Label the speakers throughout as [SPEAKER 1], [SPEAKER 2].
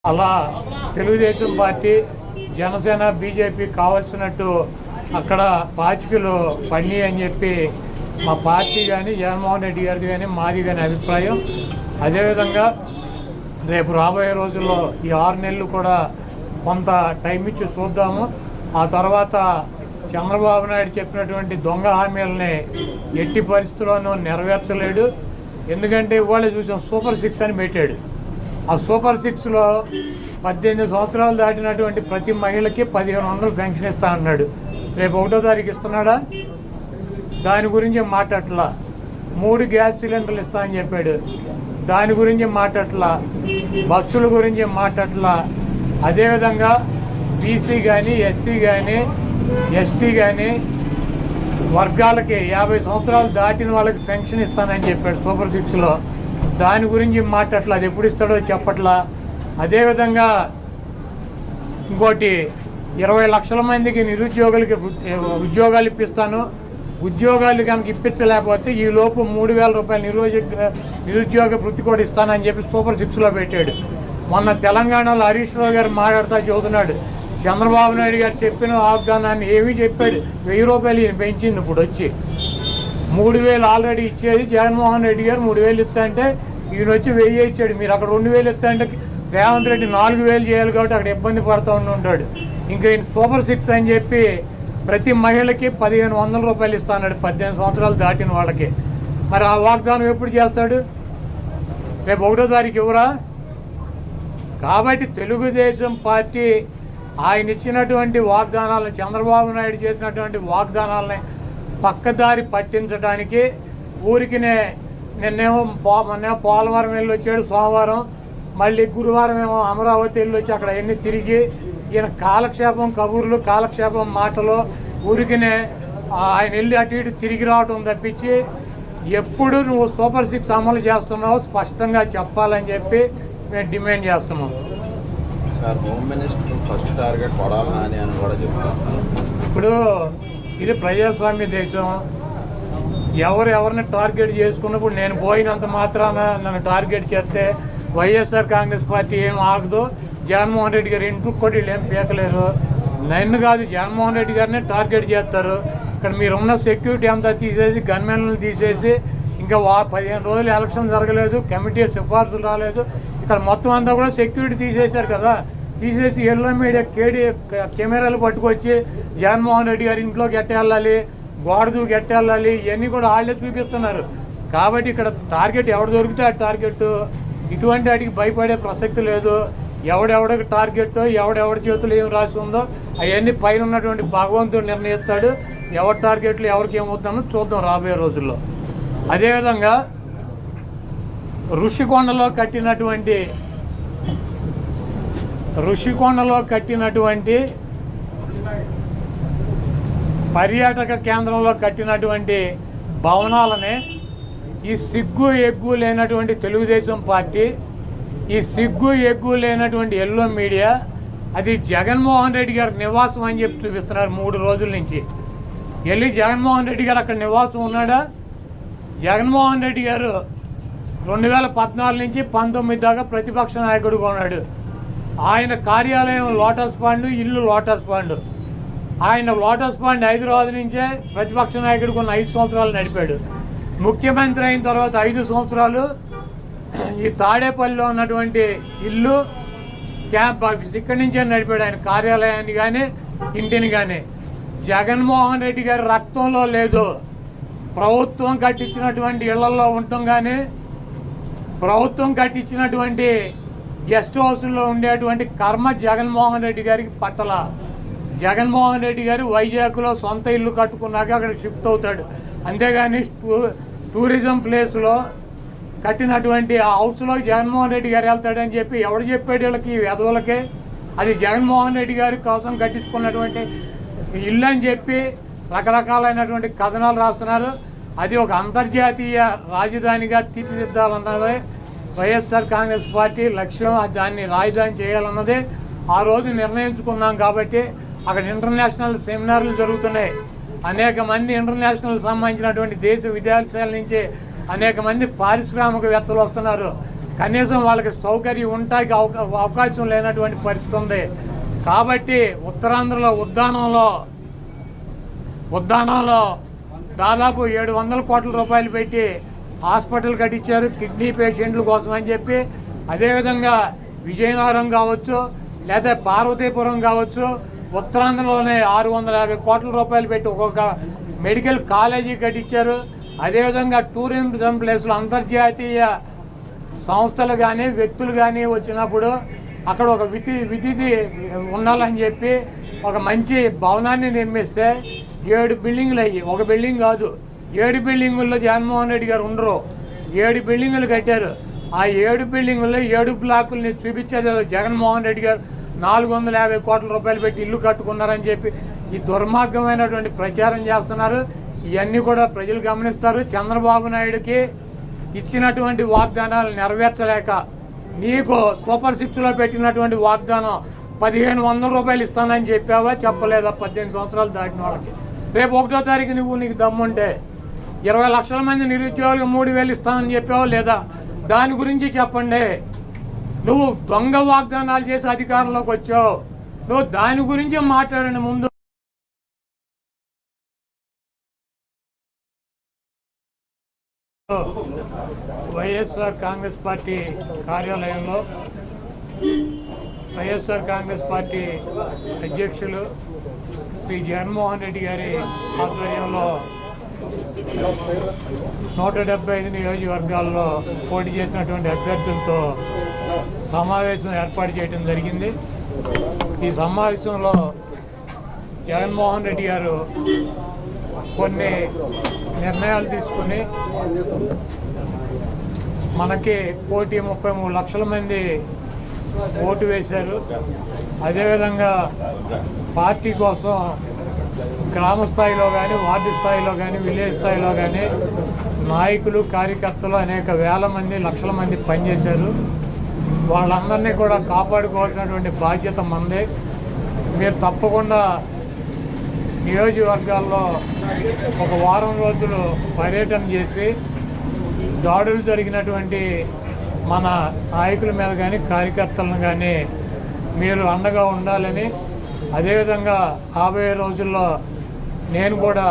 [SPEAKER 1] అలా Telugu Desam party Janasena BJP కావాల్సినట్టు అక్కడ పాచికలు పని అని చెప్పి మా పార్టీ కానీ జగన్మోహన్ రెడ్డి గారిది కానీ మాది కానీ అభిప్రాయం. అదేవిధంగా రేపు రాబోయే రోజుల్లో ఈ 6 నెలలు కూడా కొంత టైం ఇచ్చి చూద్దాము. ఆ తర్వాత చంద్రబాబు నాయుడు చెప్పినటువంటి దొంగ హామీలని ఎట్టి పరిస్థితుల్లోనూ నెరవేర్చలేడు. ఎందుకంటే ఇవాళ చూసాం సూపర్ 6 అని పెట్టాడు. ఆ సూపర్ 6లో 18 సంవత్సరాలు దాటినటువంటి ప్రతి మహిళకి 1500 పెన్షన్ ఇస్తా అన్నాడు. రేపు 1వ తారీఖు ఇస్తున్నాడా? దాని గురించి మాట్లాడట్లా. 3 గ్యాస్ సిలిండర్లు ఇస్తా అని చెప్పాడు. దాని గురించి మాట్లాడట్లా. బస్సుల గురించి మాట్లాడట్లా. అదేవిధంగా బీసీ కానీ ఎస్సీ కానీ ఎస్టీ కానీ వర్గాలకి 50 సంవత్సరాలు దాటిన వాళ్ళకి పెన్షన్ ఇస్తానని చెప్పాడు సూపర్ 6లో. దాని గురించి మాట్లాడట్లా. అది ఎప్పుడు ఇస్తాడో చెప్పట్లా. అదేవిధంగా ఇంకోటి 20 లక్షల మందికి నిరుద్యోగులకి ఉద్యోగాలు ఇప్పిస్తాను. ఉద్యోగాలు కనుక ఇప్పించలేకపోతే ఈ లోపు 3000 రూపాయలు నిరుద్యోగ వృత్తి కూడా ఇస్తానని చెప్పి సూపర్ 6లో పెట్టాడు. మొన్న తెలంగాణలో హరీష్ రావు గారు మాట్లాడుతూ చెబుతున్నాడు, చంద్రబాబు నాయుడు గారు చెప్పిన వాగ్దానాన్ని ఏమీ చెప్పాడు. 1000 రూపాయలు ఈయన పెంచింది. ఇప్పుడు వచ్చి 3000 ఆల్రెడీ ఇచ్చేది జగన్మోహన్ రెడ్డి గారు 3000 ఇస్తా అంటే ఈయన వచ్చి 1000 ఇచ్చాడు. మీరు అక్కడ 2000 ఇస్తా అంటే రేవంత్ రెడ్డి 4000 చేయాలి కాబట్టి అక్కడ ఇబ్బంది పడుతూ ఉంటాడు. ఇంకా ఈయన సూపర్ 6 అని చెప్పి ప్రతి మహిళకి 1500 రూపాయలు ఇస్తా అన్నాడు 18 సంవత్సరాలు దాటిన వాళ్ళకి. మరి ఆ వాగ్దానం ఎప్పుడు చేస్తాడు? రేపు 1వ తారీఖు ఇవ్వరా? కాబట్టి తెలుగుదేశం పార్టీ ఆయన ఇచ్చినటువంటి వాగ్దానాలను, చంద్రబాబు నాయుడు చేసినటువంటి వాగ్దానాలని పక్కదారి పట్టించడానికి ఊరికినే నిన్నేమో పోలవరం వెళ్ళి వచ్చాడు సోమవారం, మళ్ళీ గురువారం ఏమో అమరావతి వెళ్ళి వచ్చి అక్కడ ఎన్ని తిరిగి ఈయన కాలక్షేపం కబుర్లు, కాలక్షేపం మాటలు, ఊరికినే ఆయన వెళ్ళి అటు ఇటు తిరిగి రావటం తప్పించి ఎప్పుడు నువ్వు సూపర్ 6 అమలు చేస్తున్నావు స్పష్టంగా చెప్పాలని చెప్పి మేము డిమాండ్ చేస్తున్నాం.
[SPEAKER 2] హోమ్ మినిస్టర్ ఫస్ట్ టార్గెట్ కొడాలని అని కూడా చెప్తాను.
[SPEAKER 1] ఇప్పుడు ఇది ప్రజాస్వామ్య దేశం. ఎవరిని టార్గెట్ చేసుకున్నప్పుడు నేను పోయినంత మాత్రాన నన్ను టార్గెట్ చేస్తే వైఎస్ఆర్ కాంగ్రెస్ పార్టీ ఏం ఆగదు. జగన్మోహన్ రెడ్డి గారు ఇంటికి కూడా వీళ్ళు ఏం పీకలేరు. నన్ను కాదు, జగన్మోహన్ రెడ్డి గారినే టార్గెట్ చేస్తారు. ఇక్కడ మీరున్న సెక్యూరిటీ అంతా తీసేసి గన్మెన్లను తీసేసి ఇంకా 15 రోజులు ఎలక్షన్ జరగలేదు, కమిటీ సిఫార్సులు రాలేదు, ఇక్కడ మొత్తం అంతా కూడా సెక్యూరిటీ తీసేశారు కదా. తీసేసి ఎల్లో మీడియా కెమెరాలు పట్టుకొచ్చి జగన్మోహన్ రెడ్డి గారి ఇంట్లోకి ఎట్టెళ్ళాలి, గోడ దూకి ఎట్టెళ్ళాలి, ఇవన్నీ కూడా వాళ్ళే చూపిస్తున్నారు. కాబట్టి ఇక్కడ టార్గెట్ ఎవడు దొరికితే ఆ టార్గెట్. ఇటువంటి వాటికి భయపడే ప్రసక్తి లేదు. ఎవడెవడికి టార్గెట్, ఎవడెవడి చేతులు ఏం రాసి ఉందో అవన్నీ పైన ఉన్నటువంటి భగవంతుడు నిర్ణయిస్తాడు. ఎవరి టార్గెట్లు ఎవరికి ఏమవుతుందో చూద్దాం రాబోయే రోజుల్లో. అదేవిధంగా ఋషికొండలో కట్టినటువంటి పర్యాటక కేంద్రంలో కట్టినటువంటి భవనాలనే ఈ సిగ్గు ఎగ్గు లేనటువంటి తెలుగుదేశం పార్టీ, ఈ సిగ్గు ఎగ్గు లేనటువంటి ఎల్లో మీడియా అది జగన్మోహన్ రెడ్డి గారి నివాసం అని చెప్పి చూపిస్తున్నారు 3 రోజుల నుంచి. వెళ్ళి జగన్మోహన్ రెడ్డి గారు అక్కడ నివాసం ఉన్నాడా? జగన్మోహన్ రెడ్డి గారు 2014 నుంచి 19 దాకా ప్రతిపక్ష నాయకుడిగా ఉన్నాడు. ఆయన కార్యాలయం లోటస్ పాండ్, ఇల్లు లోటస్ పాండ్. ఆయన లోటస్ పాండ్ హైదరాబాద్ నుంచే ప్రతిపక్ష నాయకుడికి ఉన్న 5 సంవత్సరాలు నడిపాడు. ముఖ్యమంత్రి అయిన తర్వాత 5 సంవత్సరాలు ఈ తాడేపల్లిలో ఉన్నటువంటి ఇల్లు, క్యాంప్ ఆఫీస్ ఇక్కడి నుంచే నడిపాడు ఆయన కార్యాలయాన్ని కానీ ఇంటిని కానీ. జగన్మోహన్ రెడ్డి గారి రక్తంలో లేదు. ప్రభుత్వం కట్టించినటువంటి ఇళ్లలో ఉండటం కానీ, ప్రభుత్వం కట్టించినటువంటి గెస్ట్ హౌస్లో ఉండేటువంటి కర్మ జగన్మోహన్ రెడ్డి గారికి పట్టల. జగన్మోహన్ రెడ్డి గారు వైజాగ్లో సొంత ఇల్లు కట్టుకున్నాక అక్కడ షిఫ్ట్ అవుతాడు. అంతేగాని టూరిజం ప్లేస్లో కట్టినటువంటి ఆ హౌస్లో జగన్మోహన్ రెడ్డి గారు వెళ్తాడని చెప్పి ఎవడు చెప్పాడు వీళ్ళకి, వెధవులకే? అది జగన్మోహన్ రెడ్డి గారి కోసం కట్టించుకున్నటువంటి ఇల్లు అని చెప్పి రకరకాలైనటువంటి కథనాలు రాస్తున్నారు. అది ఒక అంతర్జాతీయ రాజధానిగా తీర్చిదిద్దాలన్నదే వైఎస్ఆర్ కాంగ్రెస్ పార్టీ లక్ష్యం. దాన్ని రాజధాని చేయాలన్నదే ఆ రోజు నిర్ణయించుకున్నాం. కాబట్టి అక్కడ ఇంటర్నేషనల్ సెమినార్లు జరుగుతున్నాయి. అనేక మంది ఇంటర్నేషనల్ సంబంధించినటువంటి దేశ విదేశాల నుంచి అనేక మంది పారిశ్రామికవేత్తలు వస్తున్నారు. కనీసం వాళ్ళకి సౌకర్యం ఉండటానికి అవకాశం లేనటువంటి పరిస్థితి ఉంది. కాబట్టి ఉత్తరాంధ్రలో ఉద్దానంలో దాదాపు 700 కోట్ల రూపాయలు పెట్టి హాస్పిటల్ కట్టించారు కిడ్నీ పేషెంట్ల కోసం అని చెప్పి. అదేవిధంగా విజయనగరం కావచ్చు లేదా పార్వతీపురం కావచ్చు, ఉత్తరాంధ్రలోనే 650 కోట్ల రూపాయలు పెట్టి ఒక్కొక్క మెడికల్ కాలేజీ కట్టించారు. అదేవిధంగా టూరిజం ప్లేస్లో అంతర్జాతీయ సంస్థలు కానీ వ్యక్తులు కానీ వచ్చినప్పుడు అక్కడ ఒక విధి ఉండాలని చెప్పి ఒక మంచి భవనాన్ని నిర్మిస్తే 7 బిల్డింగులు అయ్యి, ఒక బిల్డింగ్ కాదు 7 బిల్డింగుల్లో జగన్మోహన్ రెడ్డి గారు ఉండరు. 7 బిల్డింగులు కట్టారు. ఆ 7 బిల్డింగుల్లో 7 బ్లాకుల్ని చూపించేది జగన్మోహన్ రెడ్డి గారు 450 కోట్ల రూపాయలు పెట్టి ఇల్లు కట్టుకున్నారని చెప్పి ఈ దుర్మార్గమైనటువంటి ప్రచారం చేస్తున్నారు. ఇవన్నీ కూడా ప్రజలు గమనిస్తారు. చంద్రబాబు నాయుడుకి ఇచ్చినటువంటి వాగ్దానాలు నెరవేర్చలేక నీకు సూపర్ 6లో పెట్టినటువంటి వాగ్దానం 1500 రూపాయలు ఇస్తానని చెప్పావా, చెప్పలేదా? 18 సంవత్సరాలు దాటిన వాళ్ళకి రేపు 1వ తారీఖు నీకు దమ్ముంటే 20 లక్షల మంది నిరుద్యోగులకు 3000 ఇస్తానని చెప్పావా లేదా? దాని గురించి చెప్పండి. నువ్వు దొంగ వాగ్దానాలు చేసి అధికారంలోకి వచ్చావు, నువ్వు దాని గురించి మాట్లాడండి ముందు. వైఎస్ఆర్ కాంగ్రెస్ పార్టీ కార్యాలయంలో వైఎస్ఆర్ కాంగ్రెస్ పార్టీ అధ్యక్షులు శ్రీ జగన్మోహన్ రెడ్డి గారి ఆధ్వర్యంలో 175 నియోజకవర్గాల్లో పోటీ చేసినటువంటి అభ్యర్థులతో సమావేశం ఏర్పాటు చేయడం జరిగింది. ఈ సమావేశంలో జగన్మోహన్ రెడ్డి గారు కొన్ని నిర్ణయాలు తీసుకుని మనకి 1,33 లక్షల మంది ఓటు వేశారు. అదేవిధంగా పార్టీ కోసం గ్రామ స్థాయిలో కానీ, వార్డు స్థాయిలో కానీ, విలేజ్ స్థాయిలో కానీ నాయకులు, కార్యకర్తలు అనేక వేల మంది, లక్షల మంది పనిచేశారు. వాళ్ళందరినీ కూడా కాపాడుకోవాల్సినటువంటి బాధ్యత మనదే. మీరు తప్పకుండా నియోజకవర్గాల్లో ఒక వారం రోజులు పర్యటన చేసి దాడులు జరిగినటువంటి మన నాయకుల మీద కానీ, కార్యకర్తలను కానీ మీరు అండగా ఉండాలని, అదేవిధంగా రాబోయే రోజుల్లో నేను కూడా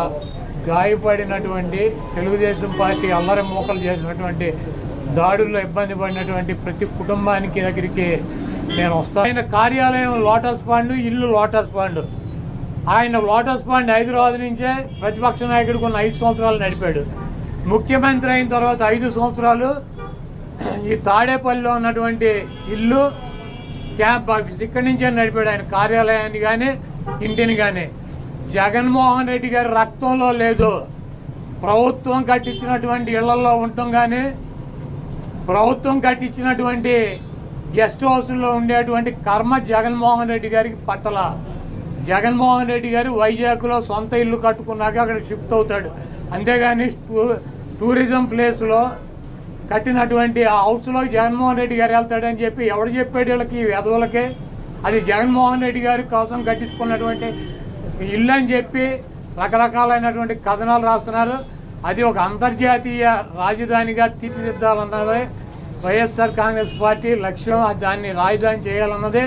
[SPEAKER 1] గాయపడినటువంటి తెలుగుదేశం పార్టీ అల్లరి మూకలు చేసినటువంటి దాడుల్లో ఇబ్బంది పడినటువంటి ప్రతి కుటుంబానికి దగ్గరికి నేను వస్తాను. ఆయన కార్యాలయం లోటస్ పాండ్, ఇల్లు లోటస్ పాండ్. ఆయన లోటస్ పాండ్ హైదరాబాద్ నుంచే ప్రతిపక్ష నాయకుడికి ఉన్న 5 సంవత్సరాలు నడిపాడు. ముఖ్యమంత్రి అయిన తర్వాత 5 సంవత్సరాలు ఈ తాడేపల్లిలో ఉన్నటువంటి ఇల్లు, క్యాంప్ ఆఫీస్ ఇక్కడి నుంచే నడిపాడు. ఆయన కార్యాలయాన్ని కానీ, ఇంటిని కానీ. జగన్మోహన్ రెడ్డి గారి రక్తంలో లేదు. ప్రభుత్వం కట్టించినటువంటి ఇళ్లలో ఉండటం కానీ, ప్రభుత్వం కట్టించినటువంటి గెస్ట్ హౌస్లో ఉండేటువంటి కర్మ జగన్మోహన్ రెడ్డి గారికి పట్టల. జగన్మోహన్ రెడ్డి గారు వైజాగ్లో సొంత ఇల్లు కట్టుకున్నాక అక్కడ షిఫ్ట్ అవుతాడు. అంతేగాని టూరిజం ప్లేస్లో కట్టినటువంటి ఆ హౌస్లో జగన్మోహన్ రెడ్డి గారు వెళ్తాడని చెప్పి ఎవడు చెప్పాడు వీళ్ళకి, వెధవులకే? అది జగన్మోహన్ రెడ్డి గారి కోసం కట్టించుకున్నటువంటి ఇల్లు అని చెప్పి రకరకాలైనటువంటి కథనాలు రాస్తున్నారు. అది ఒక అంతర్జాతీయ రాజధానిగా తీర్చిదిద్దాలన్నదే వైఎస్ఆర్ కాంగ్రెస్ పార్టీ లక్ష్యం. దాన్ని రాజధాని చేయాలన్నదే